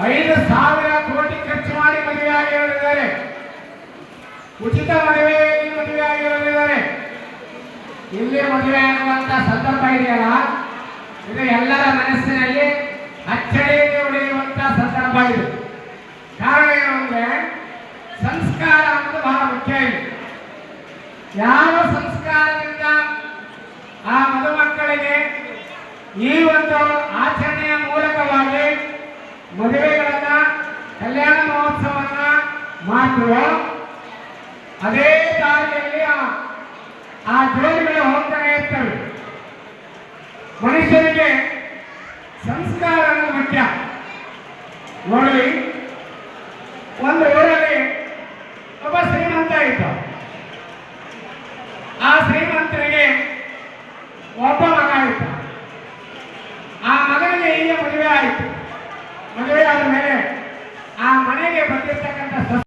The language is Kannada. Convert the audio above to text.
5,000 ಕೋಟಿ ಖರ್ಚು ಮಾಡಿ ಮದುವೆ ಆಗಿರೋರಿದ್ದಾರೆ. ಉಚಿತ ಮದುವೆಯಲ್ಲಿ ಮದುವೆ ಆಗಿರೋರಿದ್ದಾರೆ. ಇಲ್ಲಿ ಮದುವೆ ಆಗುವಂತ ಸಂದರ್ಭ ಇದೆಯಲ್ಲ, ಇದು ಎಲ್ಲರ ಮನಸ್ಸಿನಲ್ಲಿ ಅಚ್ಚಳಿಯಲ್ಲಿ ಉಳಿಯುವಂತಹ ಸಂದರ್ಭ ಇದೆ. ಕಾರಣ ಏನು ಅಂದ್ರೆ ಸಂಸ್ಕಾರ ಅನ್ನೋದು ಬಹಳ ಮುಖ್ಯ ಇದೆ. ಯಾವ ಸಂಸ್ಕಾರದಿಂದ ಆ ಮದುಮಕ್ಕಳಿಗೆ ಈ ಒಂದು ಆಚರಣೆಯ ಮೂಲಕವಾಗಿ ಮದುವೆಗಳನ್ನ ಕಲ್ಯಾಣ ಮಹೋತ್ಸವನ್ನ ಮಾಡುವ ಅದೇ ದಾರಿಯಲ್ಲಿ ಆ ಜೋಡಿಗಳು ಹೋಗ್ತಾನೆ ಇರ್ತವೆ. ಮನುಷ್ಯನಿಗೆ ಸಂಸ್ಕಾರ ಅನ್ನೋದು ಮುಖ್ಯ. ನೋಡಿ, ಒಂದು ಊರಲ್ಲಿ ಒಬ್ಬ ಶ್ರೀಮಂತ ಇದ್ದ. ಆ ಶ್ರೀಮಂತನಿಗೆ ಒಬ್ಬ ಮಗ ಇದ್ದ. ಆ ಮಗನಿಗೆ ಈಗ ಮದುವೆ ಆಯಿತು. ಮದುವೆ ಆದ ಮೇಲೆ ಆ ಮನೆಗೆ ಬಂದಿರ್ತಕ್ಕಂಥ